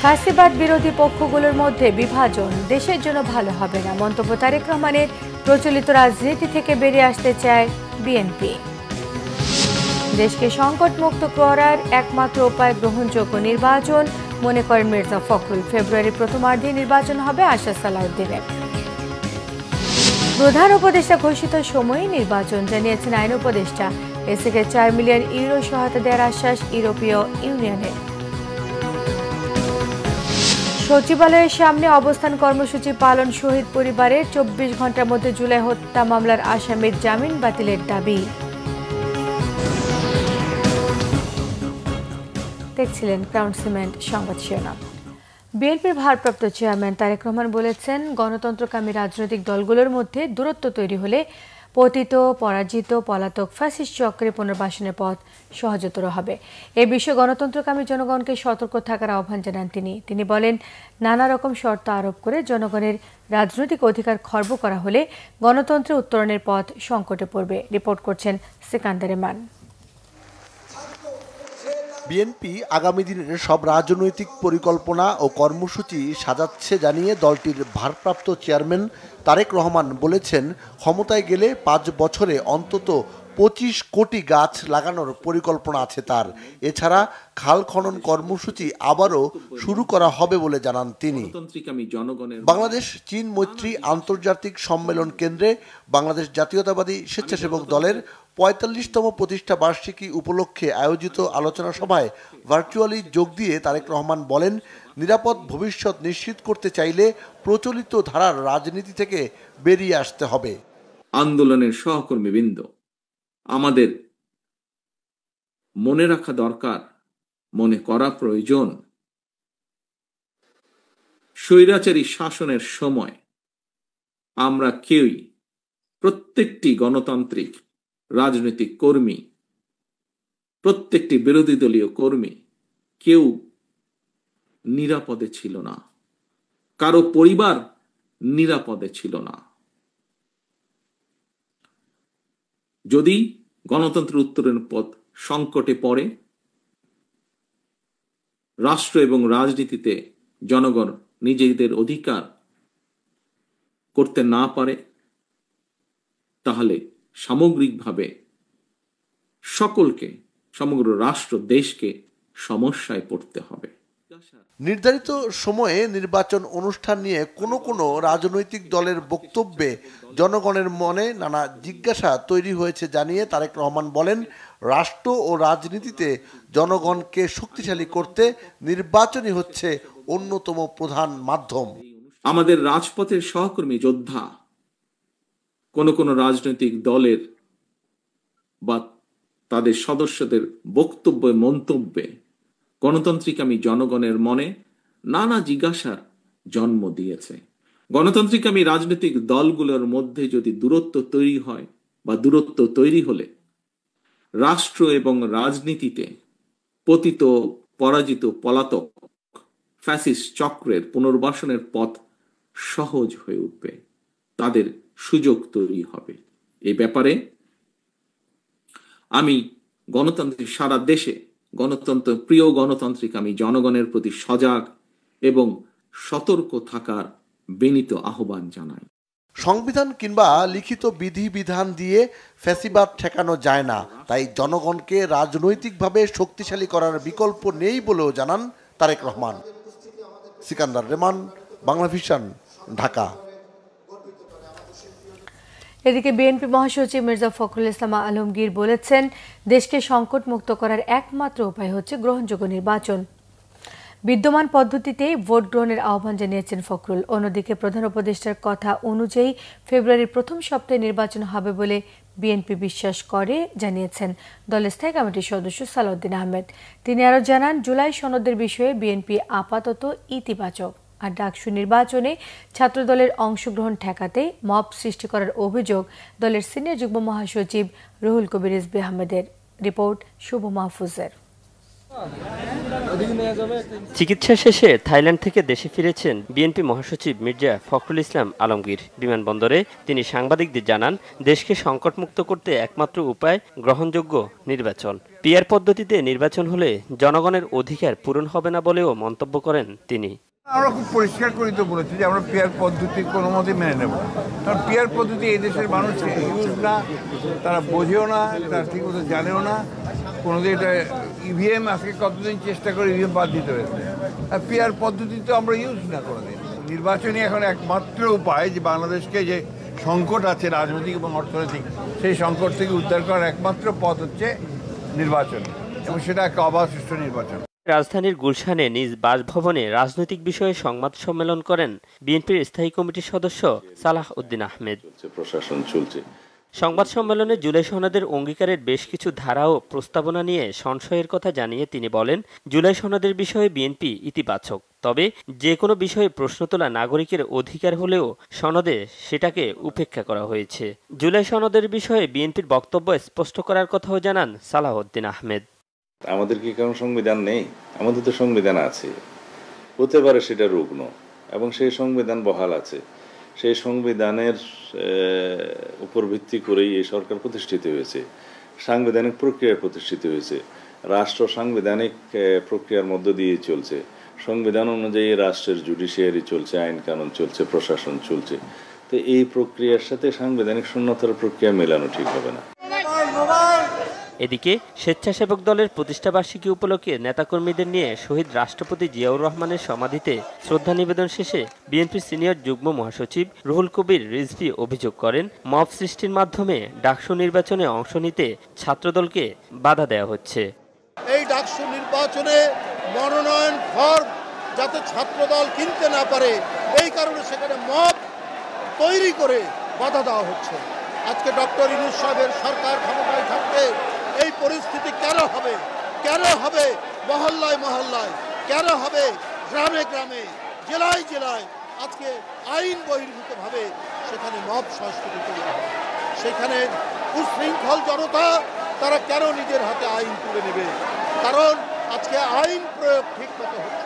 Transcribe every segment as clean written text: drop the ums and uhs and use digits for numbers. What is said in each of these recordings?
ফ্যাসিবাদ বিরোধী পক্ষগুলোর মধ্যে বিভাজন দেশের জন্য ভালো হবে না মন্তব্য তারেক রহমানের। প্রচলিত রাজনীতি থেকে বেরিয়ে আসতে চায় বিএনপি। দেশকে সংকটমুক্ত করার একমাত্র উপায় গ্রহণযোগ্য নির্বাচন মনে করেন মির্জা ফখরুল। ফেব্রুয়ারির প্রথমার্ধে নির্বাচন হবে আশা সালাউদ্দিনের। প্রধান উপদেষ্টা ঘোষিত সময়ে নির্বাচন জানিয়েছেন আইন উপদেষ্টা। এসিকে 4 মিলিয়ন ইউরো সহায়তা দেওয়ার আশ্বাস ইউরোপীয় ইউনিয়নের। সচিবালয়ের সামনে অবস্থান কর্মসূচি পালন শহীদ পরিবারের। 24 ঘন্টার মধ্যে জুলাই হত্যা মামলার আসামির জামিন বাতিলের দাবি। দেখছিলেন ক্রাউন সিমেন্ট সংবাদ শিরোনাম। বিএনপির ভারপ্রাপ্ত চেয়ারম্যান তারেক রহমান বলেছেন, গণতন্ত্রকামী রাজনৈতিক দলগুলোর মধ্যে দূরত্ব তৈরি হলে পতিত, পরাজিত, পলাতক ফ্যাসিস্ট চক্রে পুনর্বাসনের পথ সহজতর হবে। এ বিষয়ে গণতন্ত্রকামী জনগণকে সতর্ক থাকার আহ্বান জানান তিনি বলেন, নানা রকম শর্ত আরোপ করে জনগণের রাজনৈতিক অধিকার খর্ব করা হলে গণতন্ত্রের উত্তরণের পথ সংকটে পড়বে। রিপোর্ট করছেন সিকান্দার রেমান। বিএনপি আগামী দিনের সব রাজনৈতিক পরিকল্পনা ও কর্মসূচি সাজাচ্ছে জানিয়ে দলটির ভারপ্রাপ্ত চেয়ারম্যান তারেক রহমান বলেছেন, ক্ষমতায় গেলে 5 বছরে অন্তত 25 কোটি গাছ লাগানোর পরিকল্পনা আছে তার। এছাড়া খাল খনন কর্মসূচি আবারও শুরু করা হবে বলে জানান তিনি। বাংলাদেশ চীন মৈত্রী আন্তর্জাতিক সম্মেলন কেন্দ্রে বাংলাদেশ জাতীয়তাবাদী স্বেচ্ছাসেবক দলের 45তম প্রতিষ্ঠা বার্ষিকী উপলক্ষে আয়োজিত আলোচনা সভায় ভার্চুয়ালি যোগ দিয়ে তারেক রহমান বলেন, নিরাপদ ভবিষ্যৎ নিশ্চিত করতে চাইলে প্রচলিত ধারার রাজনীতি থেকে বেরিয়ে আসতে হবে। আন্দোলনের সহকর্মীবৃন্দ, আমাদের মনে রাখা দরকার, মনে করা প্রয়োজন, স্বৈরাচারী শাসনের সময় আমরা কেউই, প্রত্যেকটি গণতান্ত্রিক রাজনৈতিক কর্মী, প্রত্যেকটি বিরোধী দলীয় কর্মী কেউ নিরাপদে ছিল না, কারো পরিবার নিরাপদে ছিল না। যদি গণতন্ত্র উত্তরণের পথ সংকটে পড়ে, রাষ্ট্র এবং রাজনীতিতে জনগণ নিজেদের অধিকার করতে না পারে, তাহলে সামগ্রিকভাবে সকলকে, সমগ্র রাষ্ট্র দেশকে সমস্যায় পড়তে হবে। নির্ধারিত সময়ে নির্বাচন অনুষ্ঠান নিয়ে কোনো রাজনৈতিক দলের বক্তব্যে জনগণের মনে নানা জিজ্ঞাসা তৈরি হয়েছে জানিয়ে তারেক রহমান বলেন, রাষ্ট্র ও রাজনীতিতে জনগণকে শক্তিশালী করতে নির্বাচনই হচ্ছে অন্যতম প্রধান মাধ্যম। আমাদের রাজপথের সহকর্মী যোদ্ধা কোন রাজনৈতিক দলের বা তাদের সদস্যদের বক্তব্য মন্তব্যে গণতান্ত্রিকামী জনগণের মনে নানা জিজ্ঞাসার জন্ম দিয়েছে। গণতান্ত্রিকামী রাজনৈতিক দলগুলোর মধ্যে যদি দূরত্ব তৈরি হয় বা দূরত্ব তৈরি হলে রাষ্ট্র এবং রাজনীতিতে পতিত, পরাজিত, পলাতক ফ্যাসিস্ট চক্রের পুনর্বাসনের পথ সহজ হয়ে উঠবে, তাদের সুযোগ তৈরি হবে। এই ব্যাপারে আমি গণতান্ত্রিক সারা দেশে প্রিয় গণতান্ত্রিক আমি জনগণের প্রতি সজাগ এবং সতর্ক থাকার বিনীত আহ্বান জানাই। সংবিধান কিংবা লিখিত বিধিবিধান দিয়ে ফ্যাসিবাদ ঠেকানো যায় না, তাই জনগণকে রাজনৈতিকভাবে শক্তিশালী করার বিকল্প নেই বলেও জানান তারেক রহমান। সিকান্দার রেমান, বাংলা ভিশন, ঢাকা। এদিকে বিএনপি মহাসচিব মির্জা ফখরুল ইসলাম আলমগীর বলেছেন, দেশকে সংকট মুক্ত করার একমাত্র উপায় হচ্ছে গ্রহণযোগ্য নির্বাচন। বিদ্যমান পদ্ধতিতেই ভোট গ্রহণের আহ্বান জানিয়েছেন ফখরুল। অন্যদিকে প্রধান উপদেষ্টার কথা অনুযায়ী ফেব্রুয়ারির প্রথম সপ্তাহে নির্বাচন হবে বলে বিএনপি বিশ্বাস করে জানিয়েছেন দলের স্থায়ী কমিটির সদস্য সালাউদ্দিন আহমেদ। তিনি আরও জানান, জুলাই সনদের বিষয়ে বিএনপি আপাতত ইতিবাচক। আর ডাকসু নির্বাচনে ছাত্রদলের অংশগ্রহণ ঠেকাতে মব সৃষ্টি করার অভিযোগ দলের সিনিয়র যুগ্ম মহাসচিব রুহুল কবির রিজভী আহমেদের। রিপোর্ট শুভ মাহফুজের। চিকিৎসা শেষে থাইল্যান্ড থেকে দেশে ফিরেছেন বিএনপি মহাসচিব মির্জা ফখরুল ইসলাম আলমগীর। বিমানবন্দরে তিনি সাংবাদিকদের জানান, দেশকে সংকটমুক্ত করতে একমাত্র উপায় গ্রহণযোগ্য নির্বাচন। পিআর পদ্ধতিতে নির্বাচন হলে জনগণের অধিকার পূরণ হবে না বলেও মন্তব্য করেন তিনি। আমরা খুব পরিষ্কার করে তো বলেছি যে আমরা পিআর পদ্ধতি কোনো মতে মেনে নেব, কারণ পিআর পদ্ধতি এই দেশের মানুষকে ইউজ না, তারা বোঝেও না, তারা ঠিক মতো জানেও না। কোনোদিন এটা ইভিএম আজকে কতদিন চেষ্টা করে ইভিএম বাদ দিতে হয়েছে, আর পিআর পদ্ধতি তো আমরা ইউজ না কোনোদিন। নির্বাচনই এখন একমাত্র উপায় যে বাংলাদেশকে যে সংকট আছে রাজনৈতিক এবং অর্থনৈতিক, সেই সংকট থেকে উদ্ধার করার একমাত্র পথ হচ্ছে নির্বাচন, এবং সেটা একটা অবাধ সুষ্ঠু নির্বাচন। রাজধানীর গুলশানে নিজ বাসভবনে রাজনৈতিক বিষয়ে সংবাদ সম্মেলন করেন বিএনপির স্থায়ী কমিটির সদস্য সালাহ উদ্দিন আহমেদ। প্রশাসন চলছে। সংবাদ সম্মেলনে জুলাই সনদের অঙ্গীকারের বেশ কিছু ধারা ও প্রস্তাবনা নিয়ে সংশয়ের কথা জানিয়ে তিনি বলেন, জুলাই সনদের বিষয়ে বিএনপি ইতিবাচক, তবে যে কোনো বিষয়ে প্রশ্ন তোলা নাগরিকের অধিকার হলেও সনদে সেটাকে উপেক্ষা করা হয়েছে। জুলাই সনদের বিষয়ে বিএনপির বক্তব্য স্পষ্ট করার কথাও জানান সালাহ উদ্দিন আহমেদ। আমাদের কি কারণ সংবিধান নেই? আমাদের তো সংবিধান আছে, হতে পারে সেটা রুগ্ন, এবং সেই সংবিধান বহাল আছে। সেই সংবিধানের উপর ভিত্তি করেই এই সরকার প্রতিষ্ঠিত হয়েছে, সাংবিধানিক প্রক্রিয়া প্রতিষ্ঠিত হয়েছে, রাষ্ট্র সাংবিধানিক প্রক্রিয়ার মধ্য দিয়ে চলছে। সংবিধান অনুযায়ী রাষ্ট্রের জুডিশিয়ারি চলছে, আইন কানুন চলছে, প্রশাসন চলছে। তো এই প্রক্রিয়ার সাথে সাংবিধানিক শূন্যতার প্রক্রিয়া মেলানো ঠিক হবে না। এদিকে স্বেচ্ছাসেবক দলের প্রতিষ্ঠাবার্ষিকী উপলক্ষে নেতাকর্মীদের নিয়ে শহীদ রাষ্ট্রপতি জিয়াউর রহমানের সমাধিতে শ্রদ্ধা নিবেদন শেষে বিএনপির সিনিয়র যুগ্ম মহাসচিব রুহুল কবির রিজভী অভিযোগ করেন, মব সৃষ্টির মাধ্যমে ডাকসু নির্বাচনে অংশ নিতে ছাত্রদলকে বাধা দেওয়া হচ্ছে। এই ডাকসু নির্বাচনে মনোনয়ন ফর্ম যাতে ছাত্রদল কিনতে না পারে, এই কারণে সেখানে মব তৈরি করে বাধা দেওয়া হচ্ছে। আজকে ডক্টর ইউনূস সাহেবের সরকার ক্ষমতায় থাকতে এই পরিস্থিতি কেন হবে? কেন হবে মহল্লায় মহল্লায়? কেন হবে গ্রামে গ্রামে, জেলায় জেলায়? আজকে আইন বহির্ভূতভাবে সেখানে মব সংস্কৃতি তৈরি হবে। সেখানে উশৃঙ্খল জনতা তারা কেন নিজের হাতে আইন তুলে নেবে? কারণ আজকে আইন প্রয়োগ ঠিক মতো হচ্ছে,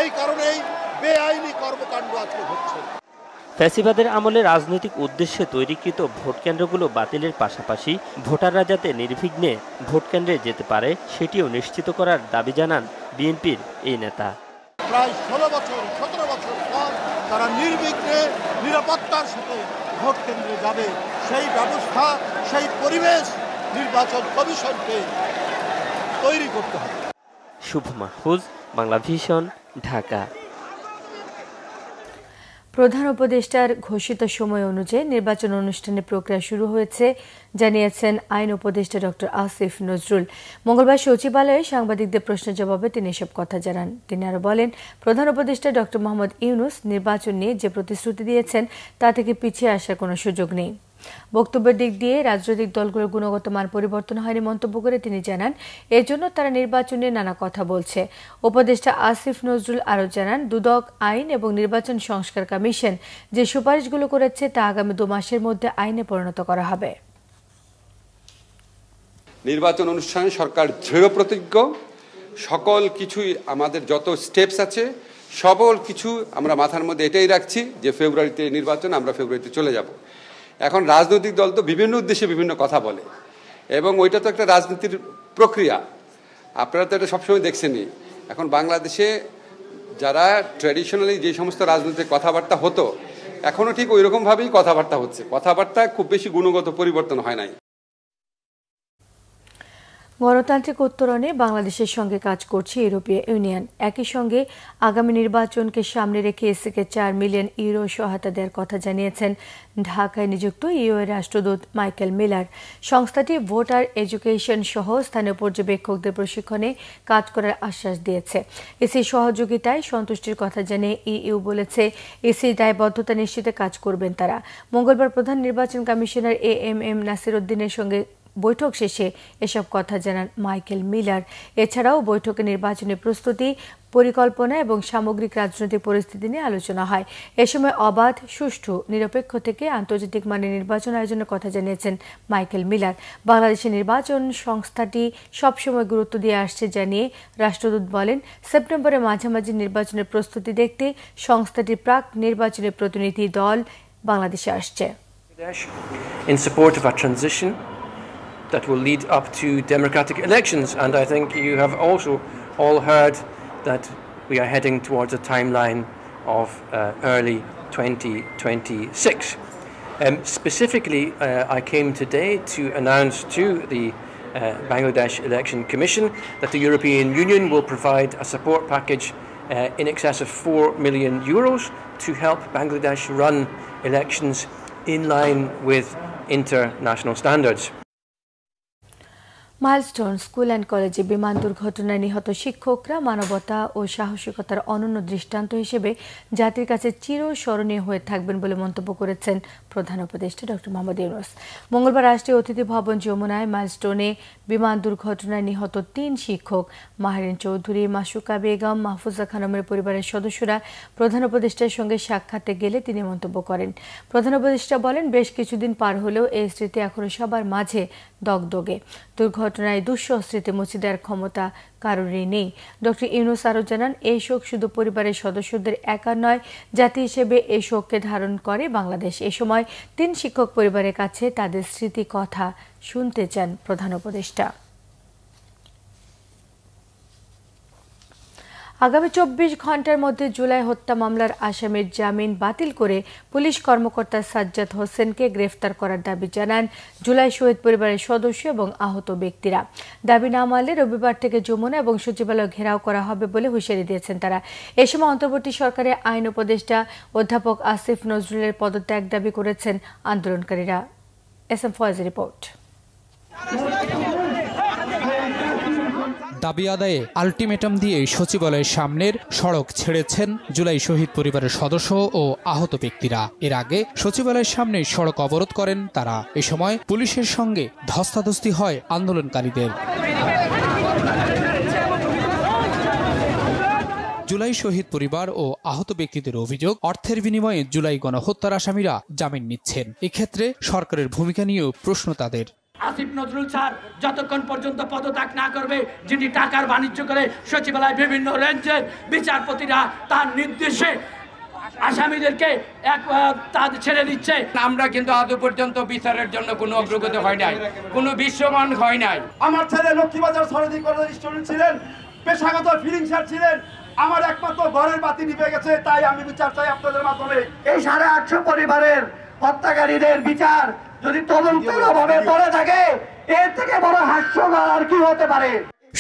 এই কারণেই বেআইনি কর্মকাণ্ড আজকে হচ্ছে। ফ্যাসিবাদের আমলে রাজনৈতিক উদ্দেশ্যে তৈরিকৃত ভোট কেন্দ্রগুলো বাতিলের পাশাপাশি ভোটাররা যাতে নির্বিঘ্নে ভোট কেন্দ্রে যেতে পারে সেটিও নিশ্চিত করার দাবি জানান বিএনপির এই নেতা। প্রায় 16 বছর 17 বছর পর তারা নির্বিঘ্নে নিরাপত্তার সাথে ভোট কেন্দ্রে যাবে, সেই ব্যবস্থা, সেই পরিবেশ নির্বাচন কমিশনকে তৈরি করতে হবে। শুভ মাহফুজ, বাংলা ভিশন, ঢাকা। প্রধান উপদেষ্টার ঘোষিত সময় অনুযায়ী নির্বাচন অনুষ্ঠানের প্রক্রিয়া শুরু হয়েছে জানিয়েছেন আইন উপদেষ্টা ডক্টর আসিফ নজরুল। মঙ্গলবার সচিবালয়ে সাংবাদিকদের প্রশ্নের জবাবে তিনি এসব কথা জানান। তিনি আরও বলেন, প্রধান উপদেষ্টা ডক্টর মোহাম্মদ ইউনূস নির্বাচন নিয়ে যে প্রতিশ্রুতি দিয়েছেন তা থেকে পিছিয়ে আসার কোনো সুযোগ নেই। বক্তব্যের দিক দিয়ে রাজনৈতিক দলগুলোর গুণগত মান পরিবর্তন হয়নি মন্তব্য করে তিনি জানান, এর জন্য তারা নির্বাচন নিয়ে নানা কথা বলছে। উপদেষ্টা আসিফ নজরুল আরও জানান, দুদক আইন এবং নির্বাচন সংস্কার কমিশন যে সুপারিশগুলো করেছে তা আগামী 2 মাসের মধ্যে আইনে পরিণত করা হবে। নির্বাচন অনুষ্ঠানে সরকার দৃঢ় প্রতিজ্ঞ, সকল কিছুই আমাদের যত স্টেপস আছে সকল কিছু আমরা মাথার মধ্যে এটাই রাখছি যে ফেব্রুয়ারিতে নির্বাচন, আমরা ফেব্রুয়ারিতে চলে যাব। এখন রাজনৈতিক দল তো বিভিন্ন উদ্দেশ্যে বিভিন্ন কথা বলে, এবং ওইটা তো একটা রাজনীতির প্রক্রিয়া, আপনারা তো এটা সবসময় দেখছেনই। এখন বাংলাদেশে যারা ট্র্যাডিশনালি যে সমস্ত রাজনৈতিক কথাবার্তা হতো, এখনও ঠিক ওই রকমভাবেই কথাবার্তা হচ্ছে, কথাবার্তা খুব বেশি গুণগত পরিবর্তন হয় নাই। গণতান্ত্রিক উত্তরণে বাংলাদেশের সঙ্গে কাজ করছে ইউরোপীয় ইউনিয়ন। একই সঙ্গে আগামী নির্বাচনকে সামনে রেখে এসিকে 4 মিলিয়ন ইউরো সহায়তা দেওয়ার কথা জানিয়েছেন ঢাকায় নিযুক্ত ইউ এর রাষ্ট্রদূত মাইকেল মিলার। সংস্থাটি ভোটার এডুকেশন সহ স্থানীয় পর্যবেক্ষকদের প্রশিক্ষণে কাজ করার আশ্বাস দিয়েছে। এসির সহযোগিতায় সন্তুষ্টির কথা জানিয়ে ইইউ বলেছে, এসির দায়বদ্ধতা নিশ্চিতে কাজ করবেন তারা। মঙ্গলবার প্রধান নির্বাচন কমিশনার এএমএম নাসির উদ্দিনের সঙ্গে বৈঠক শেষে এসব কথা জানান মাইকেল মিলার। এছাড়াও বৈঠকে নির্বাচনী প্রস্তুতি, পরিকল্পনা এবং সামগ্রিক রাজনৈতিক পরিস্থিতি নিয়ে আলোচনা হয়। এ সময় অবাধ, সুষ্ঠু, নিরপেক্ষ থেকে আন্তর্জাতিক মানের নির্বাচন আয়োজনের কথা জানিয়েছেন মাইকেল মিলার। বাংলাদেশের নির্বাচন সংস্থাটি সবসময় গুরুত্ব দিয়ে আসছে জানিয়ে রাষ্ট্রদূত বলেন, সেপ্টেম্বরের মাঝামাঝি নির্বাচনের প্রস্তুতি দেখতে সংস্থাটির প্রাক নির্বাচনী প্রতিনিধি দল বাংলাদেশে আসছে। In support of a transition that will lead up to democratic elections, and I think you have also all heard that we are heading towards a timeline of early 2026. Specifically, I came today to announce to the Bangladesh Election Commission that the European Union will provide a support package in excess of €4 million to help Bangladesh run elections in line with international standards. Milestone school and কলেজে বিমান দুর্ঘটনায় নিহত শিক্ষকরা মানবতা ও সাহসিকতার অনন্য দৃষ্টান্ত হিসেবে জাতির কাছে চিরস্মরণীয় হয়ে থাকবেন বলে মন্তব্য করেছেন প্রধান উপদেষ্টা ডক্টর মোহাম্মদ ইউনূস। মঙ্গলবার রাষ্ট্রীয় অতিথি ভবন যমুনায় মাইলস্টোনে বিমান দুর্ঘটনায় নিহত 3 শিক্ষক মাহরিন চৌধুরী, মাসুকা বেগম, মাহফুজা খানমের পরিবারের সদস্যরা প্রধান উপদেষ্টার সঙ্গে সাক্ষাতে গেলে তিনি মন্তব্য করেন। প্রধান উপদেষ্টা বলেন, বেশ কিছুদিন পার হলেও এই স্মৃতি এখনো সবার মাঝে দগদগে। দুর্ঘটনায় দুঃসহ স্মৃতি মুছে দেওয়ার ক্ষমতা কারোরই নেই। ডক্টর ইউনূস আরও জানান, এই শোক শুধু পরিবারের সদস্যদের একা নয়, জাতি হিসেবে এই শোককে ধারণ করে বাংলাদেশ। এ সময় 3 শিক্ষক পরিবারের কাছে তাদের স্মৃতি কথা শুনতে চান প্রধান উপদেষ্টা। আগামী 24 ঘন্টার মধ্যে জুলাই হত্যা মামলার আসামির জামিন বাতিল করে পুলিশ কর্মকর্তা সাজ্জাদ হোসেনকে গ্রেফতার করার দাবি জানান জুলাই শহীদ পরিবারের সদস্য এবং আহত ব্যক্তিরা। দাবি না মানলে রবিবার থেকে যমুনা এবং সচিবালয় ঘেরাও করা হবে বলে হুঁশিয়ারি দিয়েছেন তারা। এ সময় অন্তর্বর্তী সরকারের আইন উপদেষ্টা অধ্যাপক আসিফ নজরুলের পদত্যাগ দাবি করেছেন আন্দোলনকারীরা। এসএম ফয়েজের রিপোর্ট। দাবি আদায়ে আলটিমেটাম দিয়ে সচিবালয়ের সামনের সড়ক ছেড়েছেন জুলাই শহীদ পরিবারের সদস্য ও আহত ব্যক্তিরা। এর আগে সচিবালয়ের সামনে সড়ক অবরোধ করেন তারা। এ সময় পুলিশের সঙ্গে ধস্তাধস্তি হয় আন্দোলনকারীদের। জুলাই শহীদ পরিবার ও আহত ব্যক্তিদের অভিযোগ, অর্থের বিনিময়ে জুলাই গণহত্যার আসামিরা জামিন নিচ্ছেন। এক্ষেত্রে সরকারের ভূমিকা নিয়েও প্রশ্ন তাদের। আসিফ নজরুল স্যার যতক্ষণ পর্যন্ত পদত্যাগ না করবে, যিনি টাকার বাণিজ্য করে সচিবালয় বিভিন্ন রেঞ্জের বিচারপতিরা তার নির্দেশে আসামিদেরকে তাদের ছেড়ে দিচ্ছে, আমরা কিন্তু আজ পর্যন্ত বিচারের জন্য কোনো অগ্রগতি হয় নাই, কোনো বিশ্বমান হয় নাই। আমার ছেলে লক্ষ্মীবাজার সরদি কলেজ স্টুডেন্ট ছিলেন, পেশাগত ফিলিংসার ছিলেন, আমার একমাত্র ঘরের বাতি নিভে গেছে, তাই আমি বিচার চাই আপনাদের মাধ্যমে। এই 850 পরিবারের হত্যাকারীদের বিচার যদি তদন্তের অভাবে পড়ে থাকে, এর থেকে বড় হাস্যকর আর কি হতে পারে।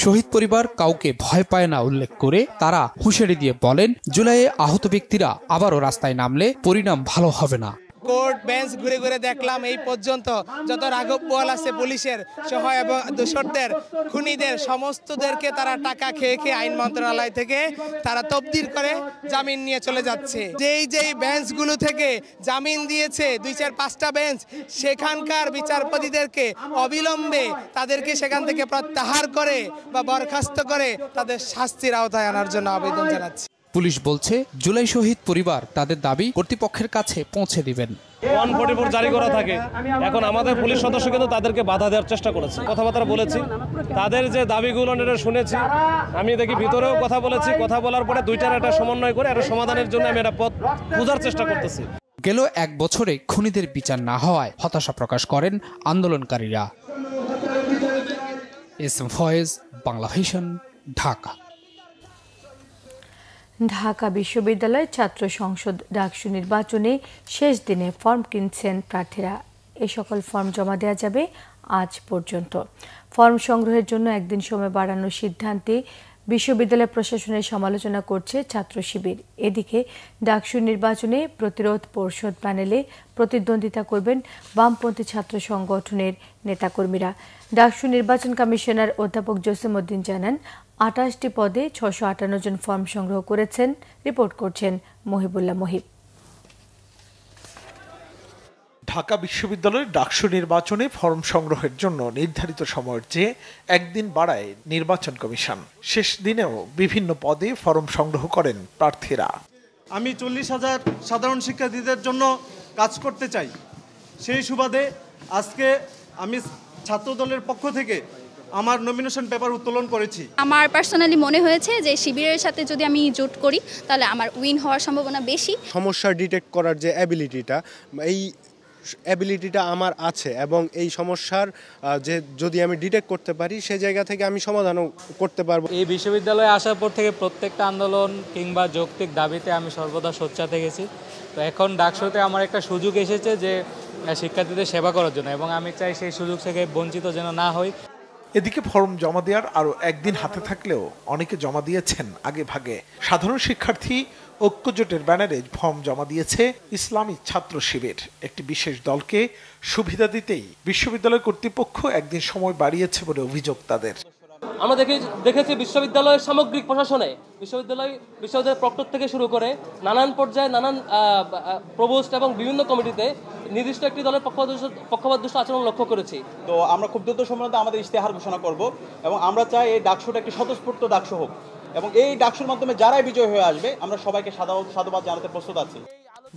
শহীদ পরিবার কাউকে ভয় পায় না উল্লেখ করে তারা হুঁশিয়ারি দিয়ে বলেন, জুলাইয়ে আহত ব্যক্তিরা আবারও রাস্তায় নামলে পরিণাম ভালো হবে না। কোর্ট বেঞ্চ ঘুরে ঘুরে দেখলাম এই পর্যন্ত যত রাঘব বোয়াল আছে পুলিশের সহ এবং দোষরদের খুনিদের সমস্তদেরকে তারা টাকা খেয়ে খেয়ে আইন মন্ত্রণালয় থেকে তারা তবদিল করে জামিন নিয়ে চলে যাচ্ছে। যেই বেঞ্চগুলো থেকে জামিন দিয়েছে 2-4-5টা বেঞ্চ, সেখানকার বিচারপতিদেরকে অবিলম্বে তাদেরকে সেখান থেকে প্রত্যাহার করে বা বরখাস্ত করে তাদের শাস্তির আওতায় আনার জন্য আবেদন জানাচ্ছি। পুলিশ বলছে জুলাই শহীদ পরিবার তাদের দাবি কর্তৃপক্ষের কাছে পৌঁছে দিবেন। 144 জারি করা থাকে, এখন আমাদের পুলিশ সদস্য কিন্তু তাদেরকে বাধা দেওয়ার চেষ্টা করেছে। কথাবার্তা বলেছি, তাদের যে দাবিগুলো শুনেছি, আমি দেখি ভিতরেও কথা বলেছি। কথা বলার পরে দুইটার একটা সমন্বয় করে একটা সমাধানের জন্য আমি একটা পথ খোঁজার চেষ্টা করতেছি। গেল 1 বছরে খুনিদের বিচার না হওয়ায় হতাশা প্রকাশ করেন আন্দোলনকারীরা। এসএম ফয়েজ, বাংলা ভিশন, ঢাকা। ঢাকা বিশ্ববিদ্যালয় ছাত্র সংসদ ডাকসু নির্বাচনে শেষ দিনে ফর্ম কিনছেন প্রার্থীরা। এই সকল ফর্ম জমা দেওয়া যাবে আজ পর্যন্ত। ফর্ম সংগ্রহের জন্য একদিন সময় বাড়ানোর সিদ্ধান্তে বিশ্ববিদ্যালয় প্রশাসনের সমালোচনা করছে ছাত্র শিবির। এদিকে ডাকসু নির্বাচনে প্রতিরোধ পরিষদ প্যানেলে প্রতিদ্বন্দ্বিতা করবেন বামপন্থী ছাত্র সংগঠনের নেতাকর্মীরা। ডাকসু নির্বাচন কমিশনার অধ্যাপক জসিমউদ্দিন জানান, 28টি পদে 658 জন ফর্ম সংগ্রহ করেছেন। রিপোর্ট করছেন মহিবুল্লাহ মহিব। ঢাকা বিশ্ববিদ্যালয়ের ডাকসু নির্বাচনে ফরম সংগ্রহের জন্য নির্ধারিত সময়ের চেয়ে একদিন বাড়ায় নির্বাচন কমিশন। শেষ দিনেও বিভিন্ন পদে ফরম সংগ্রহ করেন প্রার্থীরা। আমি 40,000 সাধারণ শিক্ষার্থীদের জন্য কাজ করতে চাই। সেই সুবাদে আজকে আমি ছাত্রদলের পক্ষ থেকে আমার নমিনেশন পেপার উত্তোলন করেছি। আমার পার্সোনালি মনে হয়েছে যে শিবিরের সাথে যদি আমি জোট করি তাহলে আমার উইন হওয়ার সম্ভাবনা বেশি। সমস্যা ডিটেক্ট করার যে অ্যাবিলিটিটা, এই অ্যাবিলিটিটা আমার আছে এবং এই সমস্যার যে যদি আমি ডিটেক্ট করতে পারি সেই জায়গা থেকে আমি সমাধানও করতে পারবো। এই বিশ্ববিদ্যালয়ে আসার পর থেকে প্রত্যেকটা আন্দোলন কিংবা যৌক্তিক দাবিতে আমি সর্বদা সোচ্চার থেকেছি। তো এখন ডাকসুতে আমার একটা সুযোগ এসেছে যে শিক্ষার্থীদের সেবা করার জন্য, এবং আমি চাই সেই সুযোগ থেকে বঞ্চিত যেন না হই। এদিকে ফরম জমা দেওয়ার আরও একদিন হাতে থাকলেও অনেকে জমা দিয়েছেন আগে ভাগে। সাধারণ শিক্ষার্থী ঐক্যজোটের ব্যানারে ফর্ম জমা দিয়েছে ইসলামী ছাত্র শিবির। একটি বিশেষ দলকে সুবিধা দিতেই বিশ্ববিদ্যালয় কর্তৃপক্ষ একদিন সময় বাড়িয়েছে বলে অভিযোগ তাদের। আমরা দেখেছি বিশ্ববিদ্যালয়ের সামগ্রিক প্রশাসনে বিশ্ববিদ্যালয়ের প্রক্টর থেকে শুরু করে নানান পর্যায়ে নানান প্রভোস্ট এবং বিভিন্ন কমিটিতে নির্দিষ্ট একটি দলের পক্ষপাতদুষ্ট আচরণ লক্ষ্য করেছি। তো আমরা খুব দ্রুত সময়ের মধ্যে আমাদের ইশতেহার ঘোষণা করব এবং আমরা চাই এই ডাকসুটা একটি স্বতঃস্ফূর্ত ডাকসু হোক এবং এই ডাকসুর মাধ্যমে যারাই বিজয় হয়ে আসবে আমরা সবাইকে সাধুবাদ জানাতে প্রস্তুত আছি।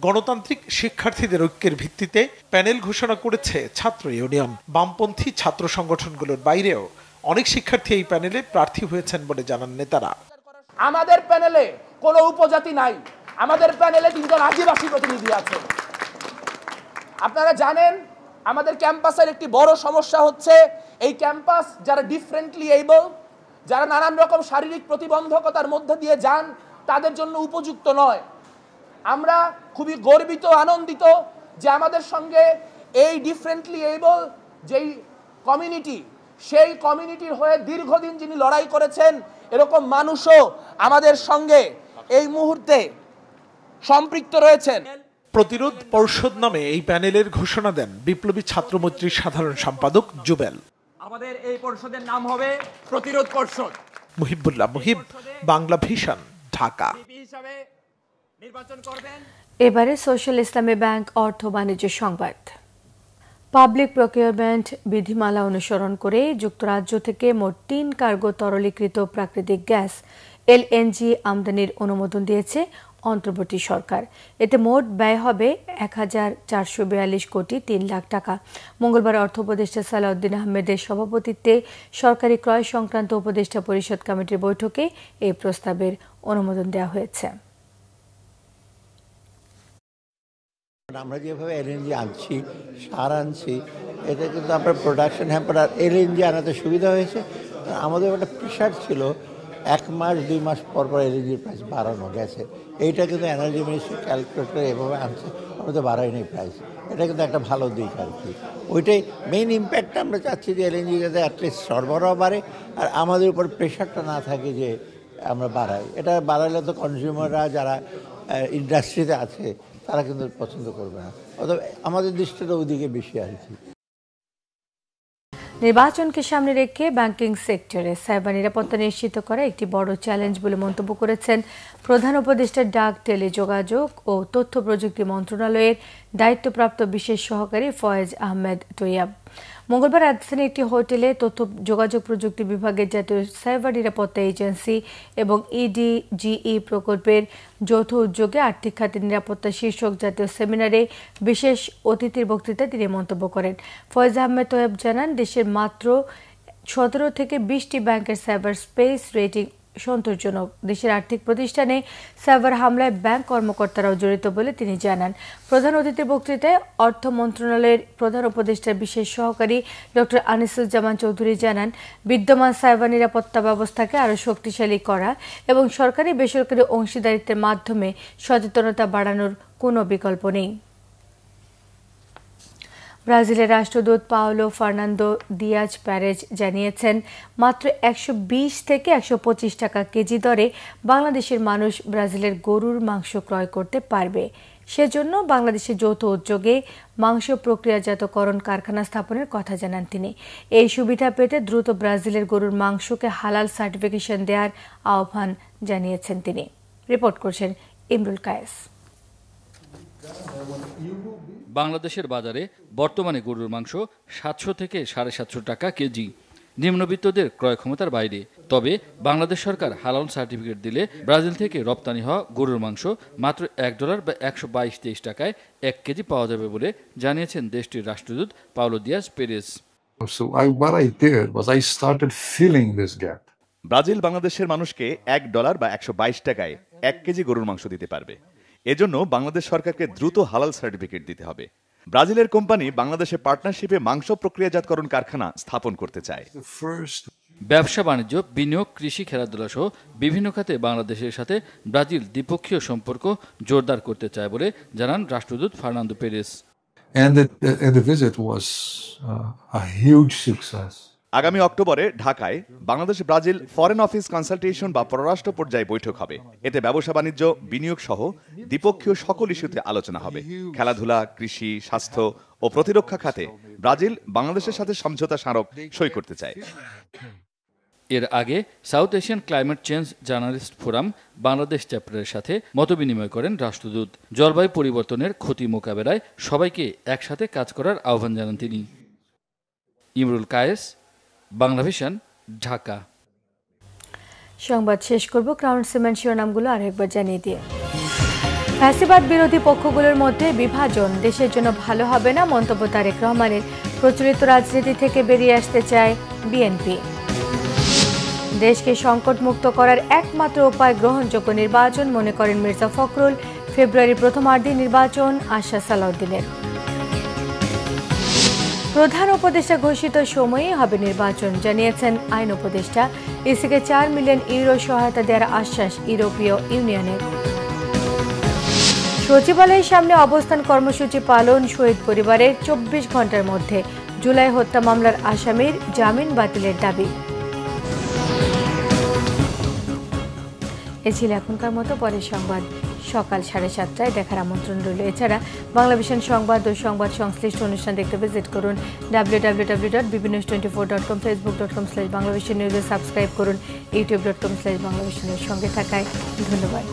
গণতান্ত্রিক শিক্ষার্থীদের ঐক্যের ভিত্তিতে প্যানেল ঘোষণা করেছে ছাত্র ইউনিয়ন। বামপন্থী ছাত্র সংগঠনগুলোর বাইরেও অনেক শিক্ষার্থী এই প্যানেলে প্রার্থী হয়েছেন বলে জানান নেতারা। আমাদের প্যানেলে কোনো উপজাতি নাই, আমাদের প্যানেলে 3 জন আদিবাসী প্রতিনিধি আছে। আপনারা জানেন আমাদের ক্যাম্পাসের একটি বড় সমস্যা হচ্ছে এই ক্যাম্পাস যারা ডিফারেন্টলি এবল, যারা নানান রকম শারীরিক প্রতিবন্ধকতার মধ্যে দিয়ে যান, তাদের জন্য উপযুক্ত নয়। আমরা খুবই গর্বিত আনন্দিত যে আমাদের সঙ্গে এই ডিফারেন্টলি এবল যেই কমিউনিটি, সেই কমিউনিটির হয়ে দীর্ঘদিন যিনি লড়াই করেছেন এরকম মানুষও আমাদের সঙ্গে এই মুহূর্তে সম্পৃক্ত রয়েছেন। প্রতিরোধ পর্ষদ নামে এই প্যানেলের ঘোষণা দেন বিপ্লবী ছাত্র মৈত্রীর সাধারণ সম্পাদক জুবেল। আমাদের এই পর্ষদের নাম হবে প্রতিরোধ পর্ষদ। মুহিবুল্লাহ মুহিব, বাংলা ভিশন, ঢাকা। এবারে সোশ্যাল ইসলামী ব্যাংক অর্থ বাণিজ্য সংবাদ। পাবলিক প্রকিউরমেন্ট বিধিমালা অনুসরণ করে যুক্তরাজ্য থেকে মোট 3 কার্গো তরলীকৃত প্রাকৃতিক গ্যাস এলএনজি আমদানির অনুমোদন দিয়েছে অন্তর্বর্তী সরকার। এতে মোট ব্যয় হবে 1442 কোটি 3 লাখ টাকা। মঙ্গলবার অর্থ উপদেষ্টা সালাউদ্দিন আহমেদের সভাপতিত্বে সরকারি ক্রয় সংক্রান্ত উপদেষ্টা পরিষদ কমিটির বৈঠকে এই প্রস্তাবের অনুমোদন দেওয়া হয়েছে। আমরা যেভাবে এলএনজি আনছি, সার আনছি, এটা কিন্তু আপনার প্রোডাকশন হ্যাম্পার আর এলএনজি আনাতে সুবিধা হয়েছে। আমাদের একটা প্রেশার ছিল 1 মাস 2 মাস পর পর এলএনজির প্রাইস বাড়ানো গেছে। এইটা কিন্তু এনার্জি মিনিস্ট্রি ক্যালকুলেট করে এভাবে আনছে, আমরা তো বাড়াই নেই প্রাইস। এটা কিন্তু একটা ভালো দিক আর কি। ওইটাই মেইন ইম্প্যাক্টটা আমরা চাচ্ছি যে এলএনজি যাতে অ্যাটলিস্ট সরবরাহ বাড়ে আর আমাদের উপর প্রেশারটা না থাকে যে আমরা বাড়াই। এটা বাড়ালে তো কনজিউমাররা যারা ইন্ডাস্ট্রিতে আছে তারা কিন্তু পছন্দ করবে না। অথবা আমাদের দৃষ্টিটা ওইদিকে বেশি আর কি। নির্বাচনকে সামনে রেখে ব্যাংকিং সেক্টরে সাইবার নিরাপত্তা নিশ্চিত করা একটি বড় চ্যালেঞ্জ বলে মন্তব্য করেছেন প্রধান উপদেষ্টা ডাক, টেলিযোগাযোগ ও তথ্য প্রযুক্তি মন্ত্রণালয়ের দায়িত্বপ্রাপ্ত বিশেষ সহকারী ফয়েজ আহমেদ তৈয়াব। মঙ্গলবার রাজধানীর একটি হোটেলে তথ্য যোগাযোগ প্রযুক্তি বিভাগের জাতীয় সাইবার নিরাপত্তা এজেন্সি এবং ইডিজিই প্রকল্পের যৌথ উদ্যোগে আর্থিক খাতের নিরাপত্তা শীর্ষক জাতীয় সেমিনারে বিশেষ অতিথির বক্তৃতায় তিনি মন্তব্য করেন। ফয়েজ আহমেদ তৈয়াব জানান, দেশের মাত্র 17 থেকে 20টি ব্যাংকের সাইবার স্পেস রেটিং সন্তোষজনক। দেশের আর্থিক প্রতিষ্ঠানে সাইবার হামলায় ব্যাংক কর্মকর্তারাও জড়িত বলে তিনি জানান। প্রধান অতিথির বক্তৃতায় অর্থ মন্ত্রণালয়ের প্রধান উপদেষ্টার বিশেষ সহকারী ডক্টর আনিসুজ্জামান চৌধুরী জানান, বিদ্যমান সাইবার নিরাপত্তা ব্যবস্থাকে আরও শক্তিশালী করা এবং সরকারি বেসরকারি অংশীদারিত্বের মাধ্যমে সচেতনতা বাড়ানোর কোনো বিকল্প নেই। ব্রাজিলের রাষ্ট্রদূত পাওলো ফার্নান্দো দিয়াজ প্যারেজ জানিয়েছেন, মাত্র 120 থেকে 125 টাকা কেজি দরে বাংলাদেশের মানুষ ব্রাজিলের গরুর মাংস ক্রয় করতে পারবে। সেজন্য বাংলাদেশের যৌথ উদ্যোগে মাংস প্রক্রিয়াজাতকরণ কারখানা স্থাপনের কথা জানান তিনি। এই সুবিধা পেতে দ্রুত ব্রাজিলের গরুর মাংসকে হালাল সার্টিফিকেশন দেওয়ার আহ্বান জানিয়েছেন তিনি। রিপোর্ট করছেন ইমরুল কায়েস। বাংলাদেশের বাজারে বর্তমানে গরুর মাংস 700 থেকে 750 টাকা কেজি, নিম্নবিত্তদের ক্রয় ক্ষমতার বাইরে। তবে বাংলাদেশ সরকার হালাল সার্টিফিকেট দিলে ব্রাজিল থেকে রপ্তানি হওয়া গরুর মাংস মাত্র $1 বা 122-23 টাকায় 1 কেজি পাওয়া যাবে বলে জানিয়েছেন দেশটির রাষ্ট্রদূত Paulo Dias Peres. What I did was I started filling this gap. Brazil বাংলাদেশের মানুষকে $1 বা 122 টাকায় 1 কেজি গরুর মাংস দিতে পারবে। এজন্য বাংলাদেশ সরকারকে দ্রুত হালাল সার্টিফিকেট দিতে হবে। ব্রাজিলের কোম্পানি বাংলাদেশে পার্টনারশিপে মাংস প্রক্রিয়াজাতকরণ কারখানা স্থাপন করতে চায়। ব্যবসা বাণিজ্য, বিনিয়োগ, কৃষি, খেলাধুলা সহ বিভিন্ন খাতে বাংলাদেশের সাথে ব্রাজিল দ্বিপক্ষীয় সম্পর্ক জোরদার করতে চায় বলে জানান রাষ্ট্রদূত Fernando Perez. And the visit was a huge success. আগামী অক্টোবরে ঢাকায় Bangladesh Brazil foreign office consultation বা পররাষ্ট্র পর্যায়ে বৈঠক হবে। এতে ব্যবসা বাণিজ্য, বিনিয়োগ সহ দ্বিপক্ষীয় সকল ইস্যুতে আলোচনা হবে। খেলাধুলা, কৃষি, স্বাস্থ্য ও প্রতিরক্ষা খাতে ব্রাজিল বাংলাদেশের সাথে সমঝোতা স্মারক সই করতে চায়। এর আগে south Asian climate change journalist forum Bangladesh চ্যাপ্টারের সাথে মতবিনিময় করেন রাষ্ট্রদূত। জলবায়ু পরিবর্তনের ক্ষতি মোকাবেলায় সবাইকে একসাথে কাজ করার আহ্বান জানান তিনি। ইমরুল কায়েস, বাংলাভিশন, ঢাকা। সংবাদ শেষ করব ক্রাউন সিমেন্ট শিরোনামগুলো আরেকবার জানিয়ে দিয়ে। ফ্যাসিবাদ বিরোধী পক্ষগুলোর মধ্যে বিভাজন দেশের জন্য ভালো হবে না, মন্তব্য তারেক রহমানের। প্রচলিত রাজনীতি থেকে বেরিয়ে আসতে চায় বিএনপি। দেশকে সংকটমুক্ত করার একমাত্র উপায় গ্রহণযোগ্য নির্বাচন মনে করেন মির্জা ফখরুল। ফেব্রুয়ারির প্রথমার্ধে নির্বাচন, আশা সালাউদ্দিনের। প্রধান উপদেষ্টা ঘোষিত সময়েই হবে নির্বাচন জানিয়েছেন আইন উপদেষ্টা। ইসিকে 4 মিলিয়ন ইউরো সহায়তা দেওয়ার আশ্বাস ইউরোপীয় ইউনিয়নের। সচিবালয়ের সামনে অবস্থান কর্মসূচি পালন শহীদ পরিবারের। 24 ঘন্টার মধ্যে জুলাই হত্যা মামলার আসামির জামিন বাতিলের দাবি। এ ছিল এখনকার মতো। পরের সংবাদ সকাল 7:30টায় দেখার আমন্ত্রণ রইল। এছাড়া বাংলাভিশন সংবাদ ও সংবাদ সংশ্লিষ্ট অনুষ্ঠান দেখতে ভিজিট করুন www.bbnews24.com, facebook.com/বাংলাভিশন নিউজে সাবস্ক্রাইব করুন, youtube.com/বাংলাভিশনের সঙ্গে থাকায় ধন্যবাদ।